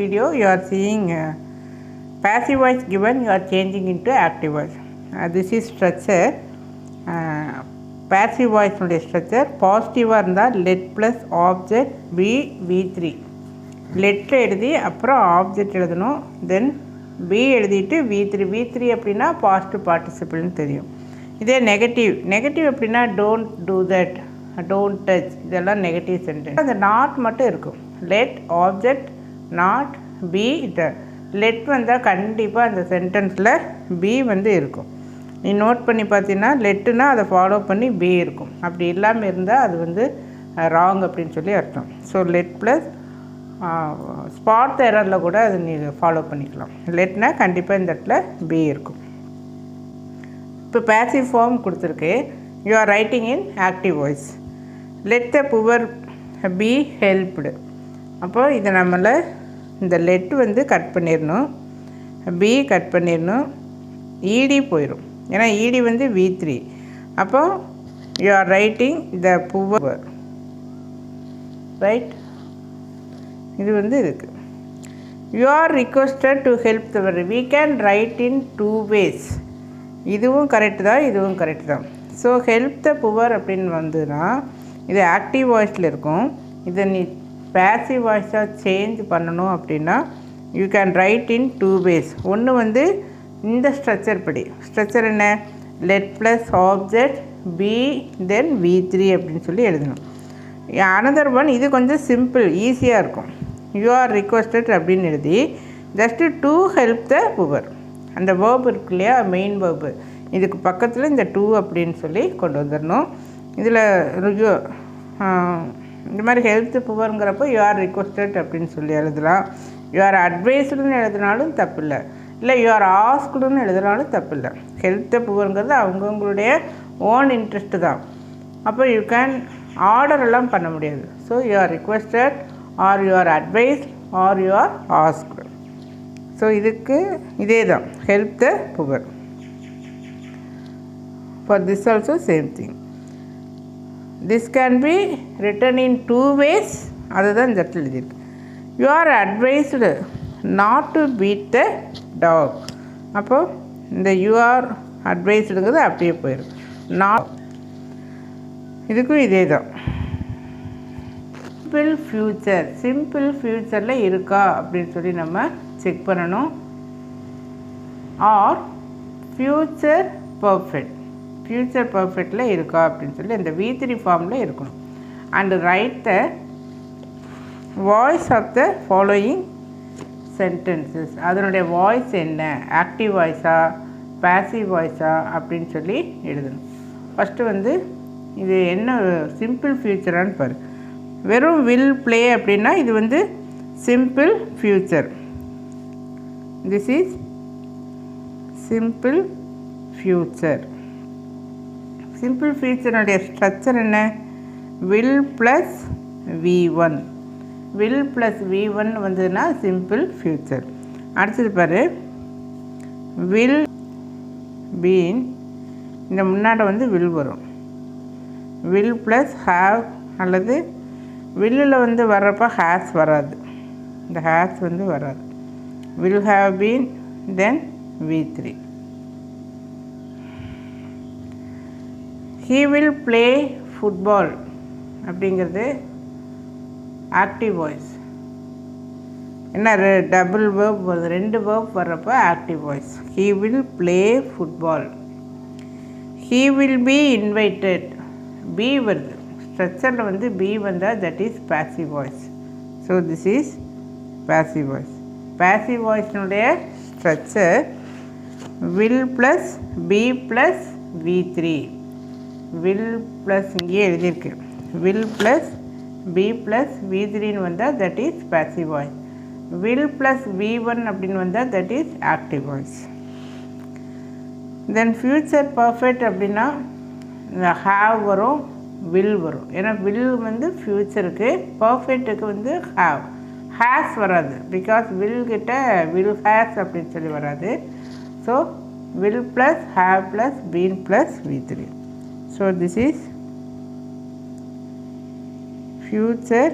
video you are seeing passive voice given, you are changing into active voice. This is structure. Passive voice structure பாசிட்டிவாக இருந்தால் let plus object v3. let எழுதி அப்புறம் object எழுதணும், தென் b எழுதிட்டு v3 அப்படின்னா positive பார்ட்டிசிபிள்னு தெரியும். இதே negative அப்படின்னா don't do that, don't touch, இதெல்லாம் நெகட்டிவ் சென்டென்ஸ். அந்த நாட் மட்டும் இருக்கும். Let object not be let வந்தால் கண்டிப்பாக அந்த சென்டென்ஸில் பி இருக்கும். நீ நோட் பண்ணி பார்த்தீங்கன்னா லெட்டுனா அதை ஃபாலோ பண்ணி பி இருக்கும். அப்படி இல்லாமல் இருந்தால் அது ராங் அப்படின்னு சொல்லி அர்த்தம். ஸோ லெட் ப்ளஸ் ஸ்பாட் எரரில் கூட அது நீங்கள் ஃபாலோ பண்ணிக்கலாம். லெட்னா கண்டிப்பாக இந்த இடத்துல பி இருக்கும். இப்போ பேசிவ் ஃபார்ம் கொடுத்துருக்கு. You are writing in active voice. Let the poor be helped. அப்போது இதை நம்மளை இந்த லெட் கட் பண்ணிடணும், பி கட் பண்ணிடணும், இடி போயிடும். ஏன்னா இடி v3. அப்போது you are writing the poor, right? இது இருக்குது. You are requested to help the poor. We can write in 2 ways. இதுவும் கரெக்டு தான், இதுவும் கரெக்டு தான். ஸோ ஹெல்ப் த புவர் அப்படின்னு வந்ததுன்னா இது ஆக்டிவ் வாய்ஸில் இருக்கும். இதை நீ பேசிவ் வாய்ஸாக சேஞ்ச் பண்ணணும் அப்படின்னா you can write in 2 ways. ஒன்று இந்த ஸ்ட்ரக்சர் படி. ஸ்ட்ரக்சர் என்ன? லெட் ப்ளஸ் ஆப்ஜெக்ட் பி தென் v3 அப்படின்னு சொல்லி எழுதணும். அனதர் ஒன் இது கொஞ்சம் சிம்பிள், ஈஸியாக இருக்கும். யூ ஆர் ரிக்வெஸ்டட் அப்படின்னு எழுதி just to help the poor. அந்த வேர்ப் இருக்கு இல்லையா, மெயின் வேர்பு, இதுக்கு பக்கத்தில் இந்த 2 அப்படின்னு சொல்லி கொண்டு வந்துடணும். இதில் இந்த மாதிரி ஹெல்ப் த புவருங்கிறப்போ யூ ஆர் ரிக்வெஸ்டட் அப்படின்னு சொல்லி எழுதலாம். யூ ஆர் அட்வைஸ்டுன்னு எழுதினாலும் தப்பில்லை, இல்லை யூ ஆர் ஆஸ்க்டுன்னு எழுதினாலும் தப்பில்லை. ஹெல்ப் த புவருங்கிறது அவங்கவுங்களுடைய ஓன் இன்ட்ரெஸ்ட்டு தான். அப்போ யூ கேன் ஆர்டரெல்லாம் பண்ண முடியாது. So you are requested or you are advise or you are asked. So இதுக்கு இதே தான், help the poor. For this also same thing. This can be written in 2 ways. அதுதான் இந்த இடத்துல எழுதியிருக்கு. You are advised not to beat the dog. அப்போது இந்த you are அட்வைஸ்டுங்கிறது அப்படியே போயிடும். நாட், இதுக்கும் இதே தான். சிம்பிள் ஃப்யூச்சரில் இருக்கா அப்படின்னு சொல்லி நம்ம செக் பண்ணணும். ஆர் ஃப்யூச்சர் பர்ஃபெக்டில் இருக்கா அப்படின்னு சொல்லி அந்த v3 ஃபார்மில் இருக்கணும். And write the voice of the following sentences. அதனுடைய வாய்ஸ் என்ன, ஆக்டிவ் வாய்ஸா பேசிவ் வாய்ஸா அப்படின்னு சொல்லி எழுதணும். ஃபஸ்ட்டு இது என்ன சிம்பிள் ஃப்யூச்சரான்னு பாரு. வெறும் வில் ப்ளே அப்படின்னா இது simple future. This is simple future. Simple ஃப்யூச்சருடைய ஸ்ட்ரக்சர் என்ன? Will plus v1. Will plus v1 வந்ததுன்னா சிம்பிள் ஃப்யூச்சர். அடுத்தது பாரு, வில் பீன், இந்த முன்னாடி வில் வரும். வில் ப்ளஸ் ஹாவ், அல்லது வில்லில் வர்றப்போ ஹேஸ் வராது, இந்த ஹேஸ் வராது. Will have been then v3. He will play football அப்படிங்கிறது ஆக்டிவ் வாய்ஸ். என்ன டபுள் வேர்ப் வருது, 2 வேர்ப் வர்றப்போ active voice. He will play football. He will be invited, be வருது. ஸ்ட்ரக்சரில் பி வந்தால் that is passive voice. So this is passive voice. Passive வாய்ஸினுடைய structure will plus be plus v3. Will plus இங்கே எழுதியிருக்கு, will plus be plus v3ன்னு வந்தால் that is passive voice. Will plus v1 அப்படின்னு வந்தால் that is active voice. Then future perfect அப்படின்னா இந்த have வரும், வில் வரும். ஏன்னா வில் ஃப்யூச்சருக்கு, பர்ஃபெக்ட்டுக்கு ஹாவ், ஹேஸ் வராது. பிகாஸ் வில் கிட்ட வில் ஹேஸ் அப்படின்னு சொல்லி வராது. So will plus have plus been plus v3. So this is future